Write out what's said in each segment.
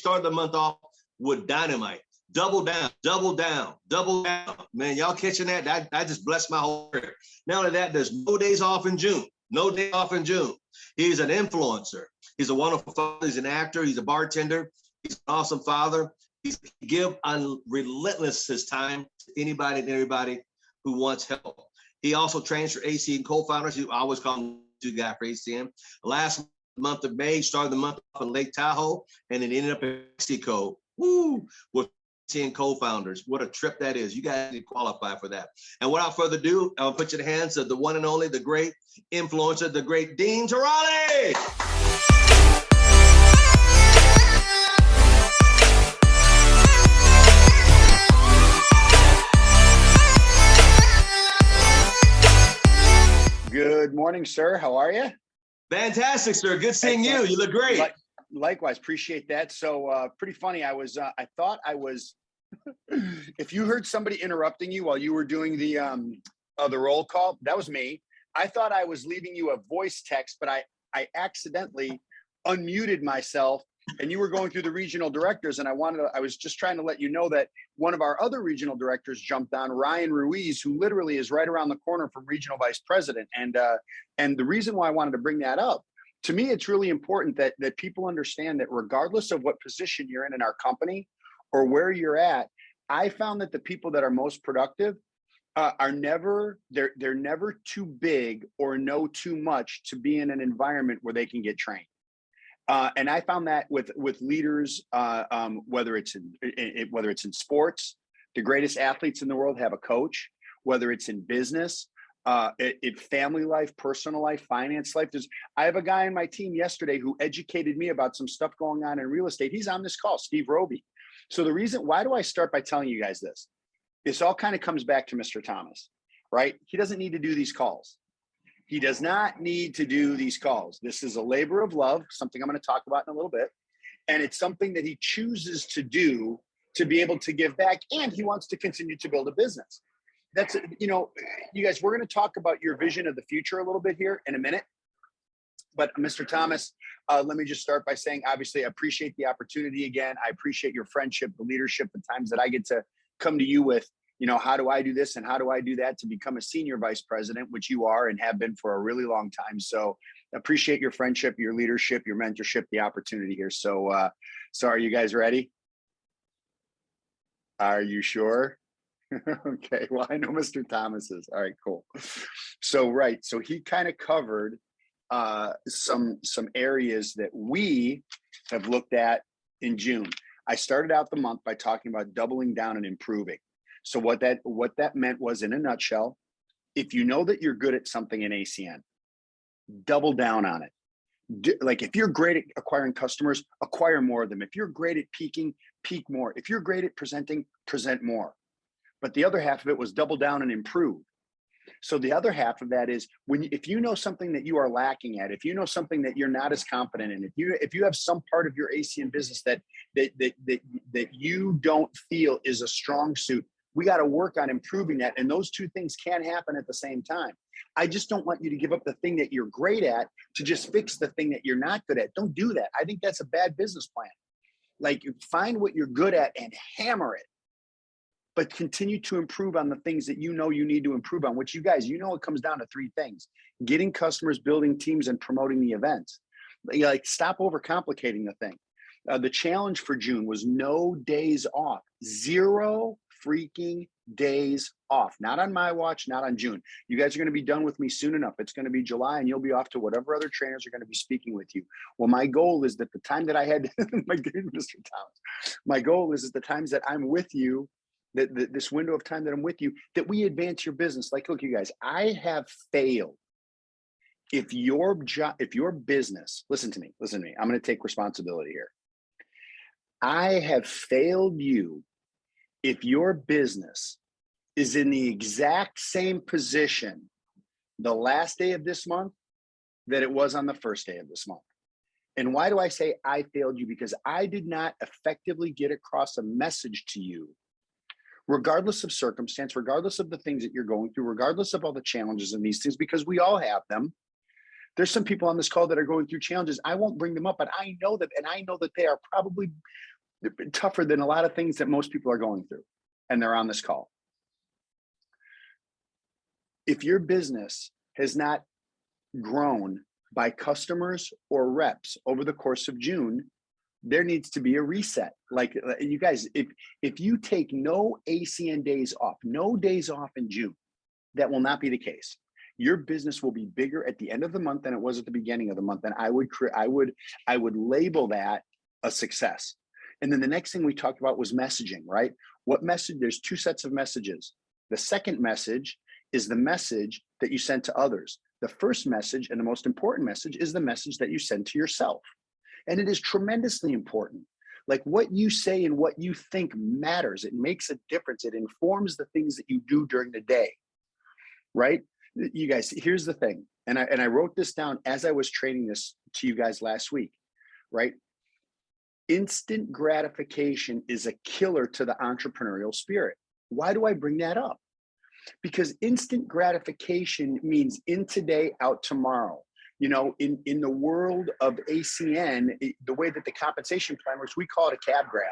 Start the month off with dynamite. Double down, double down, double down. Man, y'all catching that? That just blessed my whole heart. Not only that, there's no days off in June. No day off in June. He's an influencer. He's a wonderful father. He's an actor. He's a bartender. He's an awesome father. He gives relentless his time to anybody and everybody who wants help. He also trains for ACN co-founders. I always call him the guy for ACN. Last month of May, started the month off in Lake Tahoe, and it ended up in Mexico. Woo! With ACN co-founders. What a trip that is. You guys need to qualify for that. And without further ado, I'll put you in the hands of the one and only, the great influencer, the great Dean Tarrolly. Good morning, sir. How are you? Fantastic, sir. Good seeing you. You look great. Likewise, appreciate that. So pretty funny. I thought I was, if you heard somebody interrupting you while you were doing the roll call, that was me. I thought I was leaving you a voice text, but I accidentally unmuted myself, and you were going through the regional directors, and I was just trying to let you know that one of our other regional directors jumped on, Ryan Ruiz, who literally is right around the corner from regional vice president. And the reason why I wanted to bring that up, to me, it's really important that people understand that regardless of what position you're in our company or where you're at, I found that the people that are most productive are never too big or know too much to be in an environment where they can get trained. And I found that with leaders, whether it's in sports, the greatest athletes in the world have a coach. Whether it's in business, family life, personal life, finance life. I have a guy on my team yesterday who educated me about some stuff going on in real estate. He's on this call, Steve Roby. So why do I start by telling you guys this? This all kind of comes back to Mr. Thomas, right? He doesn't need to do these calls. He does not need to do these calls. This is a labor of love, something I'm going to talk about in a little bit. And it's something that he chooses to do to be able to give back. And he wants to continue to build a business. That's, you guys, we're going to talk about your vision of the future a little bit here in a minute. But Mr. Thomas, let me just start by saying, obviously, I appreciate the opportunity again. I appreciate your friendship, the leadership, the times that I get to come to you with, how do I do this and how do I do that to become a senior vice president, which you are and have been for a really long time. So appreciate your friendship, your leadership, your mentorship, the opportunity here. So are you guys ready? Are you sure? Okay, well, I know Mr. Thomas is. All right, cool. So he kind of covered some areas that we have looked at in June. I started out the month by talking about doubling down and improving. So what that meant was, in a nutshell, if you know that you're good at something in ACN, double down on it. Like if you're great at acquiring customers, acquire more of them. If you're great at peaking, peak more. If you're great at presenting, present more. But the other half of it was double down and improve. So the other half of that is if you know something that you are lacking at, if you know something that you're not as confident in, if you have some part of your ACN business that you don't feel is a strong suit, we got to work on improving that. And those two things can happen at the same time. I just don't want you to give up the thing that you're great at to just fix the thing that you're not good at. Don't do that. I think that's a bad business plan. Like, find what you're good at and hammer it, but continue to improve on the things that you know you need to improve on, which you guys, it comes down to three things: getting customers, building teams, and promoting the events. Like, stop overcomplicating the thing. The challenge for June was no days off, 0 freaking days off. Not on my watch, not on June. You guys are going to be done with me soon enough. It's going to be July and you'll be off to whatever other trainers are going to be speaking with you. Well, my goal is that the time that I had, my good Mr. Thomas, my goal is the times that I'm with you, that this window of time that I'm with you, that we advance your business. Like, look, you guys, I have failed. If your business, listen to me, I'm going to take responsibility here. I have failed you if your business is in the exact same position the last day of this month that it was on the first day of this month. And why do I say I failed you? Because I did not effectively get across a message to you, regardless of circumstance, regardless of the things that you're going through, regardless of all the challenges and these things, because we all have them, There's some people on this call that are going through challenges. I won't bring them up, but I know that, and I know that they are probably tougher than a lot of things that most people are going through, and they're on this call. If your business has not grown by customers or reps over the course of June, there needs to be a reset. Like, you guys, if you take no ACN days off, no days off in June, that will not be the case. Your business will be bigger at the end of the month than it was at the beginning of the month. And I would label that a success. And then the next thing we talked about was messaging, right? What message? There's two sets of messages. The second message is the message that you send to others. The first message, and the most important message, is the message that you send to yourself. And it is tremendously important. Like, what you say and what you think matters. It makes a difference. It informs the things that you do during the day, right? You guys, here's the thing. And I wrote this down as I was training this to you guys last week, right? Instant gratification is a killer to the entrepreneurial spirit. Why do I bring that up? Because instant gratification means in today, out tomorrow. You know, in the world of ACN, the way that the compensation plan works, we call it a cab grab.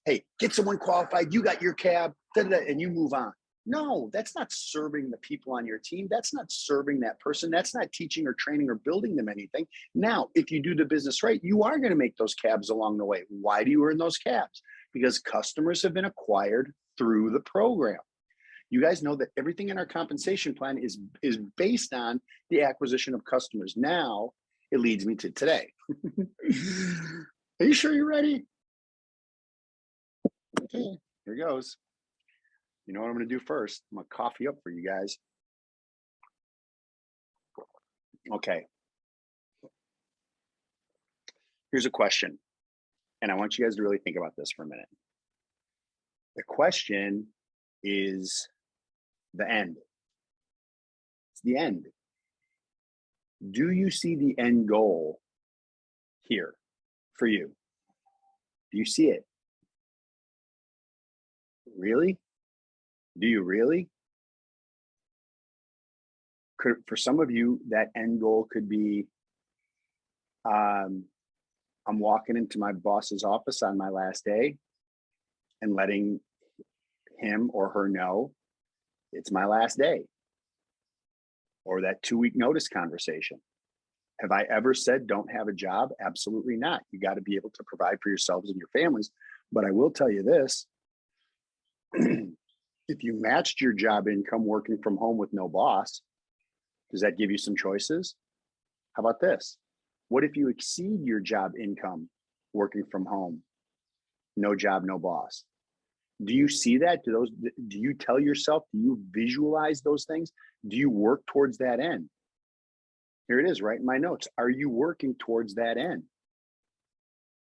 Hey, get someone qualified, you got your cab, and you move on. No, that's not serving the people on your team. That's not serving that person. That's not teaching or training or building them anything. Now, if you do the business right, you are going to make those cabs along the way. Why do you earn those cabs? Because customers have been acquired through the program. You guys know that everything in our compensation plan is based on the acquisition of customers. Now, it leads me to today. Are you sure you're ready? Okay, here goes. You know what I'm going to do first? I'm going to coffee up for you guys. Okay. Here's a question, and I want you guys to really think about this for a minute. The question is the end. It's the end. Do you see the end goal here for you? Do you see it? Really? Do you really? For some of you, that end goal could be, I'm walking into my boss's office on my last day and letting him or her know it's my last day. Or that 2-week notice conversation. Have I ever said don't have a job? Absolutely not. You got to be able to provide for yourselves and your families. But I will tell you this. If you matched your job income working from home with no boss, does that give you some choices? How about this? What if you exceed your job income working from home? No job, no boss. Do you see that? Do you tell yourself, do you visualize those things? Do you work towards that end? Here it is, right in my notes. Are you working towards that end?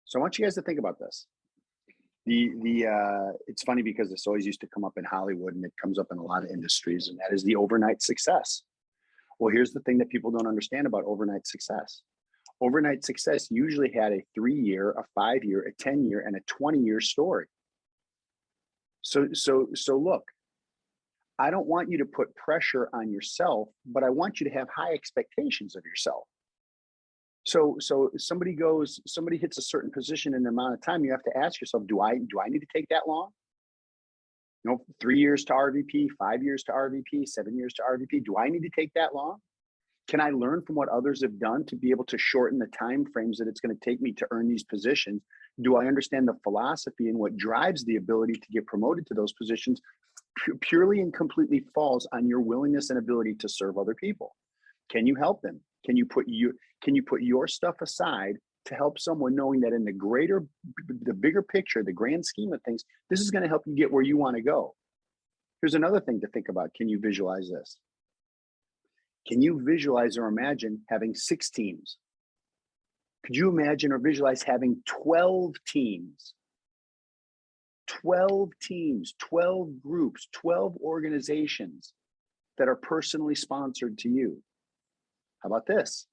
So I want you guys to think about this. It's funny because this always used to come up in Hollywood, and it comes up in a lot of industries, and that is the overnight success. Well, here's the thing that people don't understand about overnight success. Overnight success usually had a 3-year, a 5-year, a 10-year, and a 20-year story. So look, I don't want you to put pressure on yourself, but I want you to have high expectations of yourself. So somebody hits a certain position in the amount of time, you have to ask yourself, do I need to take that long? 3 years to RVP, 5 years to RVP, 7 years to RVP. Do I need to take that long? Can I learn from what others have done to be able to shorten the time frames that it's going to take me to earn these positions? Do I understand the philosophy and what drives the ability to get promoted to those positions? Purely and completely falls on your willingness and ability to serve other people. Can you help them? Can you put your stuff aside to help someone, knowing that in the bigger picture, the grand scheme of things, this is going to help you get where you want to go? Here's another thing to think about. Can you visualize this? Can you visualize or imagine having 6 teams? Could you imagine or visualize having 12 teams? 12 teams, 12 groups, 12 organizations that are personally sponsored to you. How about this?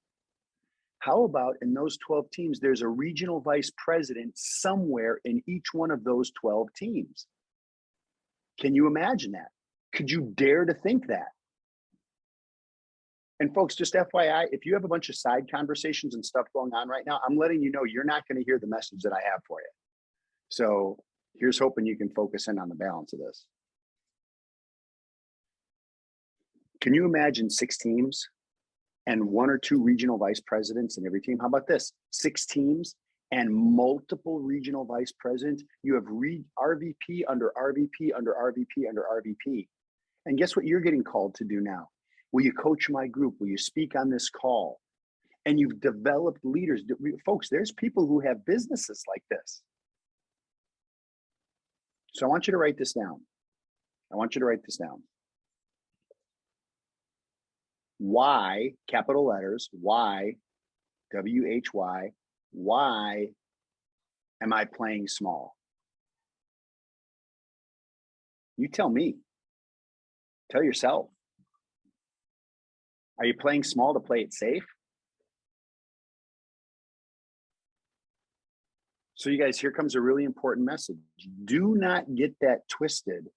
How about in those 12 teams, there's a regional vice president somewhere in each one of those 12 teams? Can you imagine that? Could you dare to think that? And folks, just FYI, if you have a bunch of side conversations and stuff going on right now, I'm letting you know you're not going to hear the message that I have for you. So here's hoping you can focus in on the balance of this. Can you imagine 6 teams and 1 or 2 regional vice presidents in every team? How about this? 6 teams and multiple regional vice presidents. You have RVP under RVP under RVP under RVP. And guess what you're getting called to do now? Will you coach my group? Will you speak on this call? And you've developed leaders. Folks, there's people who have businesses like this. So I want you to write this down. I want you to write this down. Why, capital letters, why, WHY, why am I playing small? You tell me. Tell yourself. Are you playing small to play it safe? So you guys, here comes a really important message. Do not get that twisted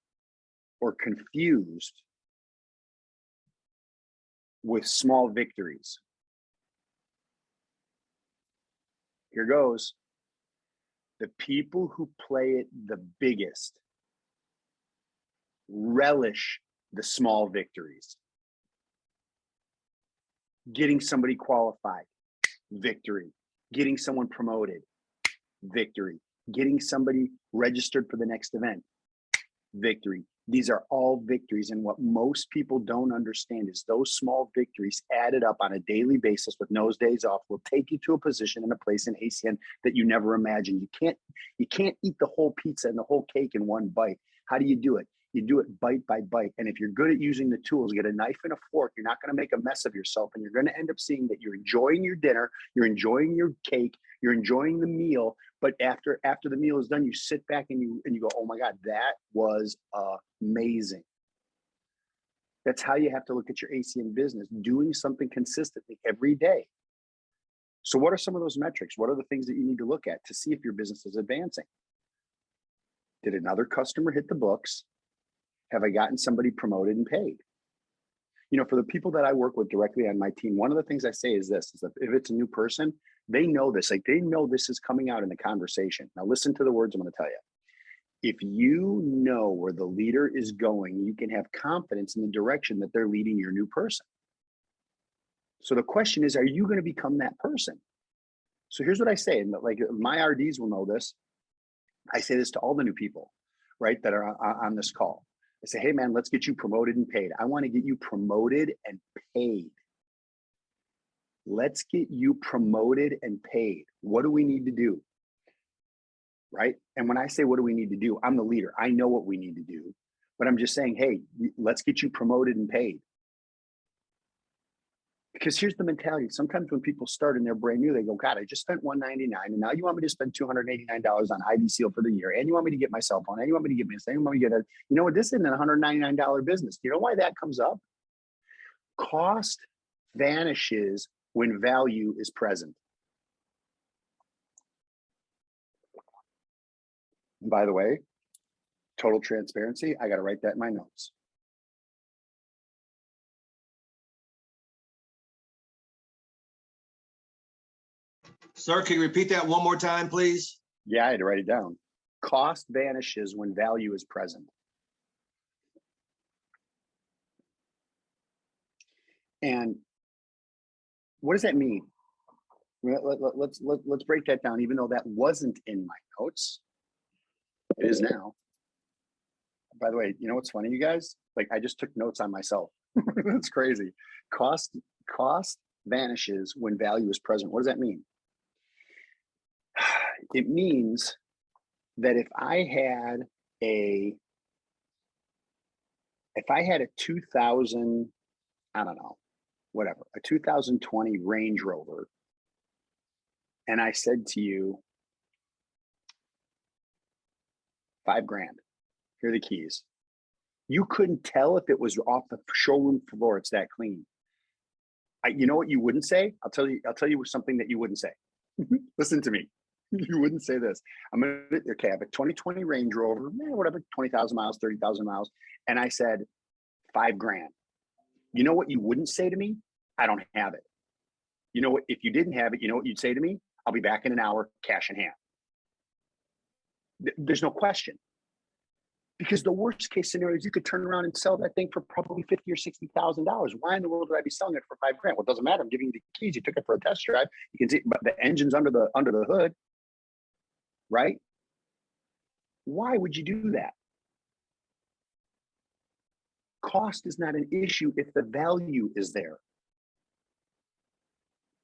or confused with small victories. Here goes. The people who play it the biggest relish the small victories. Getting somebody qualified, victory. Getting someone promoted, victory. Getting somebody registered for the next event, victory. These are all victories. And what most people don't understand is those small victories added up on a daily basis with no days off will take you to a position and a place in ACN that you never imagined. You can't eat the whole pizza and the whole cake in one bite. How do you do it? You do it bite by bite. And if you're good at using the tools, get a knife and a fork, you're not going to make a mess of yourself. And you're going to end up seeing that you're enjoying your dinner, you're enjoying your cake, you're enjoying the meal. But after the meal is done, you sit back and you go, oh my God, that was amazing. That's how you have to look at your ACN business, doing something consistently every day. So what are some of those metrics? What are the things that you need to look at to see if your business is advancing? Did another customer hit the books? Have I gotten somebody promoted and paid? You know, for the people that I work with directly on my team, one of the things I say is this, is that if it's a new person, they know this, like they know this is coming out in the conversation. Now listen to the words I'm going to tell you. If you know where the leader is going, you can have confidence in the direction that they're leading your new person. So the question is, are you going to become that person? So here's what I say, and like my RDs will know this. I say this to all the new people, right, that are on this call. I say, hey man, let's get you promoted and paid. I want to get you promoted and paid. Let's get you promoted and paid. What do we need to do? Right? And when I say, what do we need to do? I'm the leader. I know what we need to do, but I'm just saying, hey, let's get you promoted and paid. Because here's the mentality. Sometimes when people start and they're brand new, they go, God, I just spent $199 and now you want me to spend $289 on Ivy Seal for the year. And you want me to get my cell phone. And you want me to get this. And you want me to get a, you know what? This isn't a $199 business. Do you know why that comes up? Cost vanishes when value is present. And by the way, total transparency, I got to write that in my notes. Sir, can you repeat that one more time, please? Yeah, I had to write it down. Cost vanishes when value is present. And what does that mean? Let's break that down, even though that wasn't in my notes. It is now. By the way, you know what's funny, you guys? Like I just took notes on myself. That's crazy. Cost vanishes when value is present. What does that mean? It means that if I had a 2000, I don't know, whatever, a 2020 Range Rover, and I said to you, $5 grand, here are the keys. You couldn't tell if it was off the showroom floor, it's that clean. You know what you wouldn't say? I'll tell you something that you wouldn't say. Listen to me. You wouldn't say this. I have a 2020 Range Rover, whatever, 20,000 miles, 30,000 miles. And I said, $5 grand. You know what you wouldn't say to me? I don't have it. You know what? If you didn't have it, you know what you'd say to me? I'll be back in an hour, cash in hand. There's no question. Because the worst case scenario is you could turn around and sell that thing for probably $50,000 or $60,000. Why in the world would I be selling it for $5,000? Well, it doesn't matter. I'm giving you the keys. You took it for a test drive. You can see, but the engine's under the hood, right? Why would you do that? Cost is not an issue if the value is there.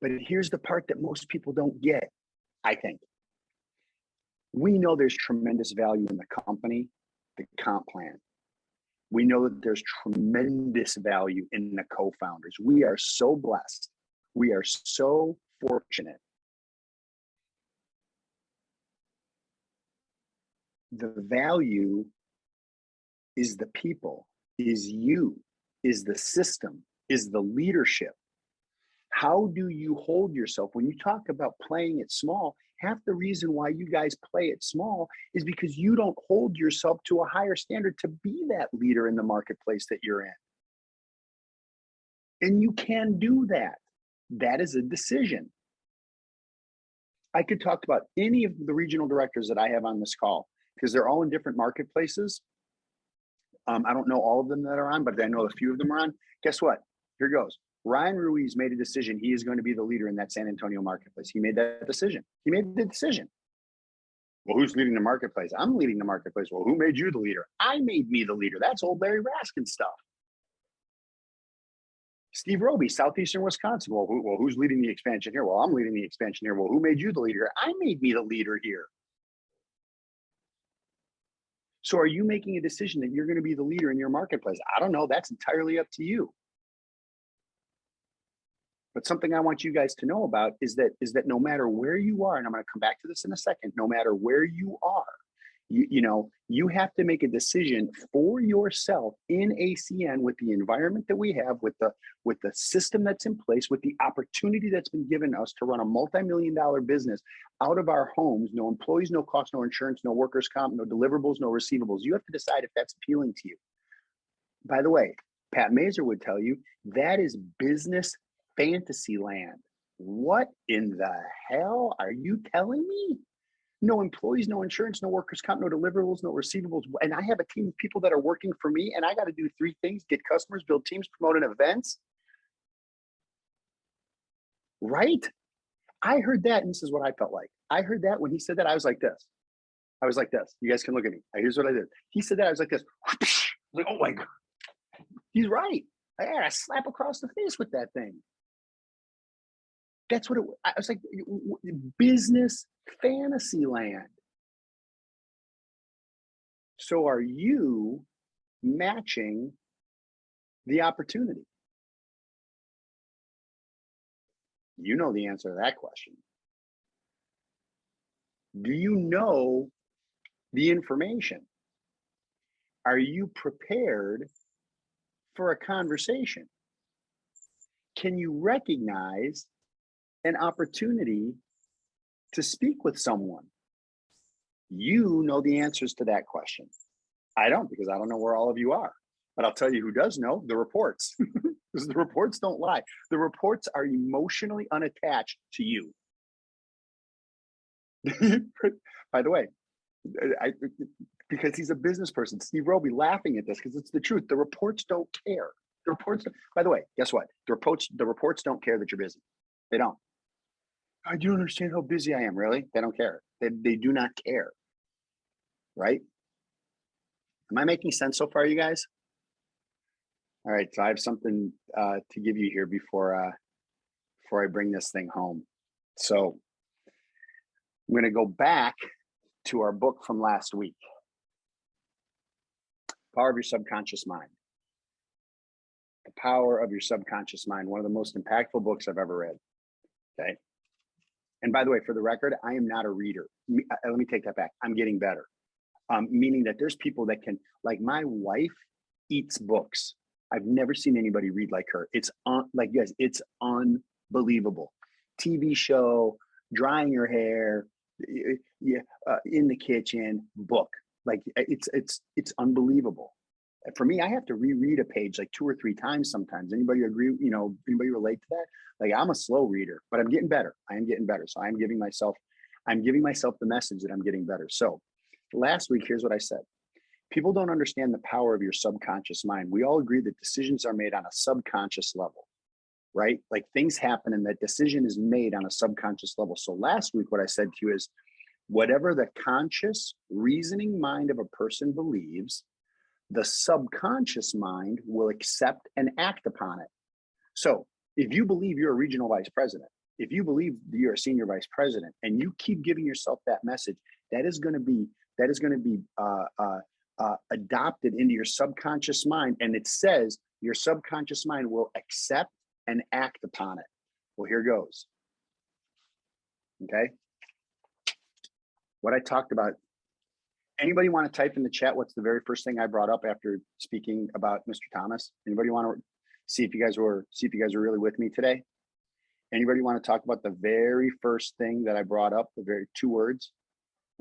But here's the part that most people don't get, I think. We know there's tremendous value in the company, the comp plan. We know that there's tremendous value in the co-founders. We are so blessed. We are so fortunate. The value is the people, is you, is the system, is the leadership. How do you hold yourself? When you talk about playing it small, half the reason why you guys play it small is because you don't hold yourself to a higher standard to be that leader in the marketplace that you're in. And you can do that. That is a decision. I could talk about any of the regional directors that I have on this call because they're all in different marketplaces. I don't know all of them that are on, but I know a few of them are on. Guess what? Here goes. Ryan Ruiz made a decision. He is going to be the leader in that San Antonio marketplace. He made that decision. He made the decision. Well, who's leading the marketplace? I'm leading the marketplace. Well, who made you the leader? I made me the leader. That's old Larry Raskin stuff. Steve Roby, Southeastern Wisconsin. Well, who's leading the expansion here? Well, I'm leading the expansion here. Well, who made you the leader? I made me the leader here. So are you making a decision that you're going to be the leader in your marketplace? I don't know. That's entirely up to you. But something I want you guys to know about is that no matter where you are, and I'm going to come back to this in a second, no matter where you are, you have to make a decision for yourself in ACN with the environment that we have, with the system that's in place, with the opportunity that's been given us to run a multi-million-dollar business out of our homes, no employees, no cost, no insurance, no workers' comp, no deliverables, no receivables. You have to decide if that's appealing to you. By the way, Pat Mazur would tell you that is business fantasy land. What in the hell are you telling me? No employees, no insurance, no workers' comp, no deliverables, no receivables. And I have a team of people that are working for me, and I got to do three things: get customers, build teams, promote events. Right? I heard that, and this is what I felt like. I heard that when he said that, I was like this. I was like this. You guys can look at me. Here's what I did. He said that, I was like this. I was like, oh my God. He's right. I had a slap across the face with that thing. That's what I was like, business fantasy land. So are you matching the opportunity? You know the answer to that question. Do you know the information? Are you prepared for a conversation? Can you recognize an opportunity to speak with someone? You know the answers to that question. I don't, because I don't know where all of you are. But I'll tell you who does know: the reports. Because the reports don't lie. The reports are emotionally unattached to you. By the way, because he's a business person, Steve Roby laughing at this because it's the truth. The reports don't care. The reports. By the way, guess what? The reports don't care that you're busy. They don't. I do understand how busy I am. Really? They don't care. They do not care. Right? Am I making sense so far, you guys? All right. So I have something to give you here before I bring this thing home. So I'm going to go back to our book from last week, Power of Your Subconscious Mind. The Power of Your Subconscious Mind, one of the most impactful books I've ever read. Okay. And by the way, for the record, I am not a reader. Let me take that back. I'm getting better. Meaning that there's people that can, like my wife eats books. I've never seen anybody read like her. It's like, guys, it's unbelievable. TV show, drying your hair, in the kitchen, book. Like it's unbelievable. For me, I have to reread a page like 2 or 3 times sometimes. Anybody agree? You know, anybody relate to that? Like, I'm a slow reader, but I'm getting better. I am getting better. So I'm giving myself the message that I'm getting better. So last week, here's what I said. People don't understand the power of your subconscious mind. We all agree that decisions are made on a subconscious level, right? Like, things happen and that decision is made on a subconscious level. So last week, what I said to you is, whatever the conscious reasoning mind of a person believes, the subconscious mind will accept and act upon it. So if you believe you're a regional vice president, if you believe you're a senior vice president, and you keep giving yourself that message, that is going to be adopted into your subconscious mind. And it says your subconscious mind will accept and act upon it. Well, here goes. Okay. What I talked about. Anybody want to type in the chat what's the very first thing I brought up after speaking about Mr. Thomas? Anybody want to see if you guys were really with me today? Anybody want to talk about the very first thing that I brought up, the very 2 words?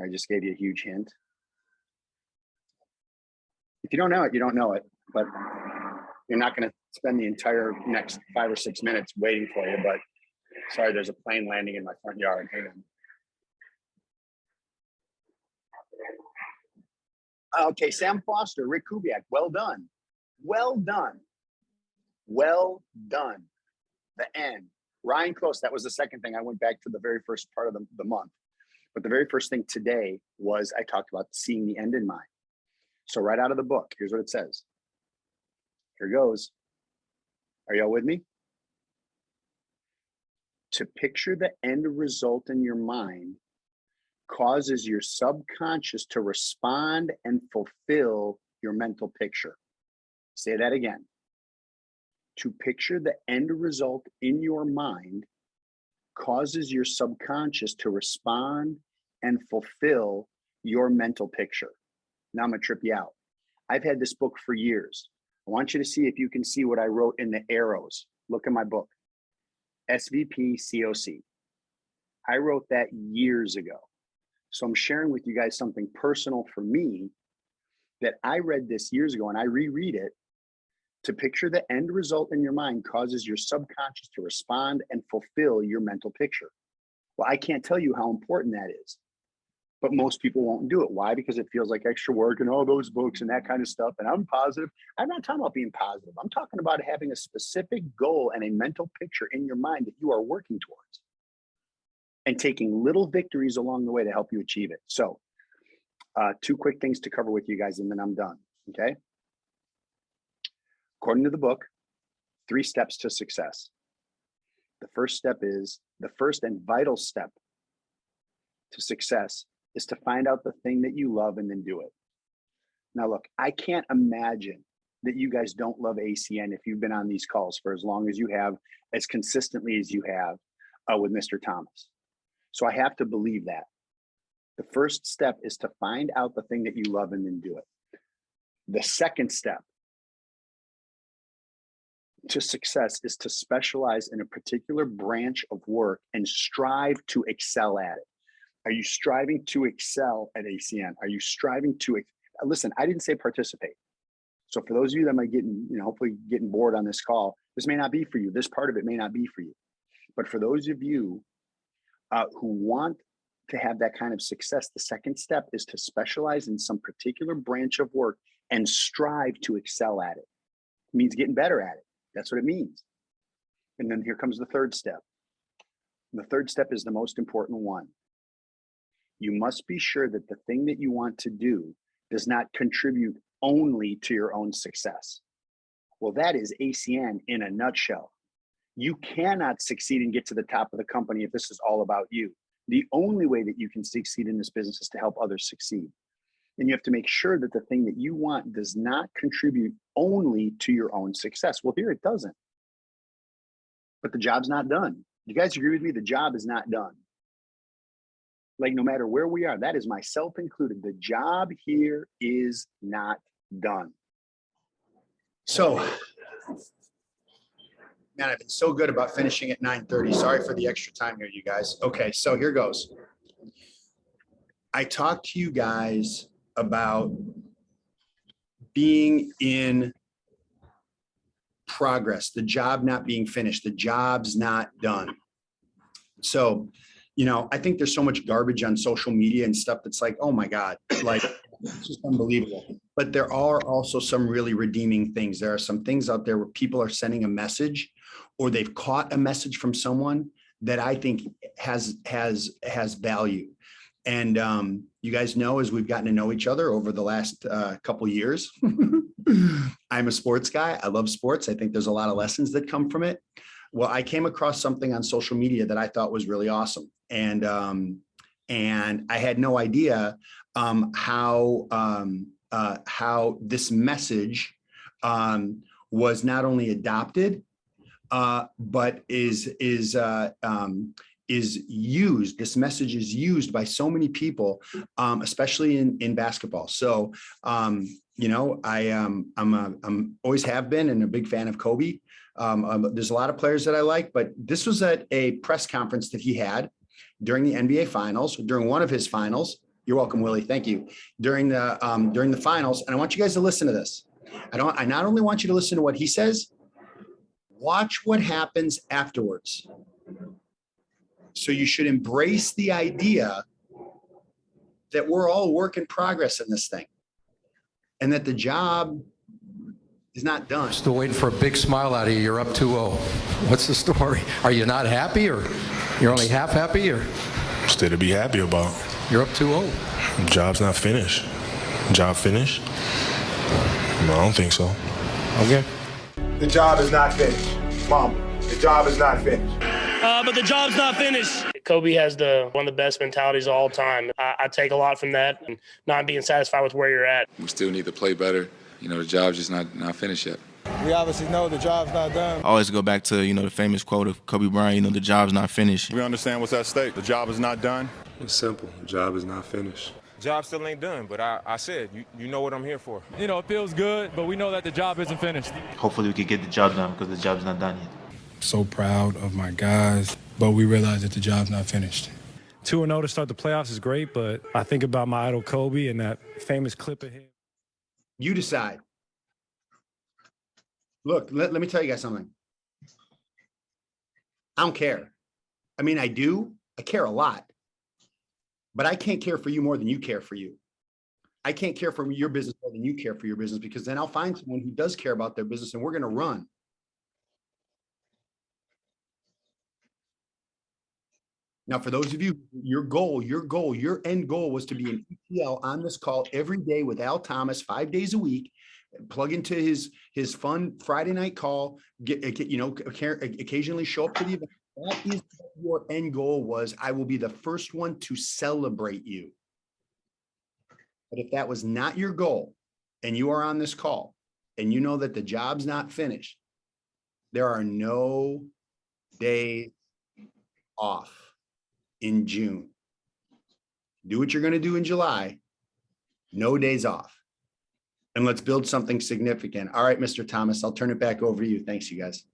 I just gave you a huge hint. If you don't know it, you don't know it, but you're not going to spend the entire next 5 or 6 minutes waiting for you. But sorry, there's a plane landing in my front yard. Hang on. Okay, Sam Foster, Rick Kubiak, well done. Well done. Well done. The end. Ryan Close, that was the second thing. I went back to the very first part of the month. But the very first thing today was I talked about seeing the end in mind. So right out of the book, here's what it says. Here goes. Are y'all with me? To picture the end result in your mind causes your subconscious to respond and fulfill your mental picture. Say that again. To picture the end result in your mind causes your subconscious to respond and fulfill your mental picture. Now I'm gonna trip you out. I've had this book for years. I want you to see if you can see what I wrote in the arrows. Look at my book, SVP COC. I wrote that years ago. So I'm sharing with you guys something personal for me that I read this years ago, and I reread it. To picture the end result in your mind causes your subconscious to respond and fulfill your mental picture. Well, I can't tell you how important that is, but most people won't do it. Why? Because it feels like extra work and all those books and that kind of stuff. And I'm positive. I'm not talking about being positive. I'm talking about having a specific goal and a mental picture in your mind that you are working towards, and taking little victories along the way to help you achieve it. So 2 quick things to cover with you guys, and then I'm done, okay? According to the book, 3 steps to success. The first and vital step to success is to find out the thing that you love and then do it. Now, look, I can't imagine that you guys don't love ACN if you've been on these calls for as long as you have, as consistently as you have with Mr. Thomas. So I have to believe that. The first step is to find out the thing that you love and then do it. The second step to success is to specialize in a particular branch of work and strive to excel at it. Are you striving to excel at ACN? Are you striving to, listen, I didn't say participate. So for those of you that might get, hopefully getting bored on this call, this may not be for you. This part of it may not be for you. But for those of you who want to have that kind of success, the second step is to specialize in some particular branch of work and strive to excel at it. It means getting better at it. That's what it means. And then here comes the third step. And the third step is the most important one. You must be sure that the thing that you want to do does not contribute only to your own success. Well, that is ACN in a nutshell. You cannot succeed and get to the top of the company if this is all about you. The only way that you can succeed in this business is to help others succeed. And you have to make sure that the thing that you want does not contribute only to your own success. Well, here it doesn't. But the job's not done. You guys agree with me? The job is not done. Like, no matter where we are, that is myself included. The job here is not done. So, man, I've been so good about finishing at 9:30. Sorry for the extra time here, you guys. Okay, so here goes. I talked to you guys about being in progress, the job not being finished, the job's not done. So, you know, I think there's so much garbage on social media and stuff that's like, oh my God, like it's just unbelievable. But there are also some really redeeming things. There are some things out there where people are sending a message, or they've caught a message from someone that I think has value. And you guys know, as we've gotten to know each other over the last couple years, I'm a sports guy. I love sports. I think there's a lot of lessons that come from it. Well, I came across something on social media that I thought was really awesome. And I had no idea how this message was not only adopted, but is used. This message is used by so many people, especially in basketball. So, you know, I'm always have been and a big fan of Kobe. There's a lot of players that I like, but this was at a press conference that he had during the NBA finals, during one of his finals. You're welcome, Willie. Thank you. During the finals. And I want you guys to listen to this. I not only want you to listen to what he says, watch what happens afterwards. So you should embrace the idea that we're all work in progress in this thing, and that the job is not done. Still waiting for a big smile out of you. You're up 2-0. What's the story? Are you not happy, or you're only half happy, or? Still to be happy about. You're up 2-0. Job's not finished. Job finished? No, I don't think so. Okay. The job is not finished. Mom, the job is not finished. But the job's not finished. Kobe has one of the best mentalities of all time. I take a lot from that, and not being satisfied with where you're at. We still need to play better. You know, the job's just not finished yet. We obviously know the job's not done. I always go back to, the famous quote of Kobe Bryant, the job's not finished. We understand what's at stake. The job is not done. It's simple. The job is not finished. Job still ain't done, but I said, you know what I'm here for. You know, it feels good, but we know that the job isn't finished. Hopefully we can get the job done, because the job's not done yet. So proud of my guys, but we realize that the job's not finished. 2-0 to start the playoffs is great, but I think about my idol Kobe and that famous clip of him. You decide. Look, let me tell you guys something. I don't care. I mean, I do. I care a lot. But I can't care for you more than you care for you. I can't care for your business more than you care for your business, because then I'll find someone who does care about their business, and we're going to run. Now, for those of you, your end goal was to be an ETL on this call every day with Al Thomas, 5 days a week, plug into his fun Friday night call, occasionally show up to the event. That is what your end goal was. I will be the first one to celebrate you. But if that was not your goal, and you are on this call, and you know that the job's not finished, there are no days off in June. Do what you're going to do in July. No days off. And let's build something significant. All right, Mr. Thomas, I'll turn it back over to you. Thanks, you guys.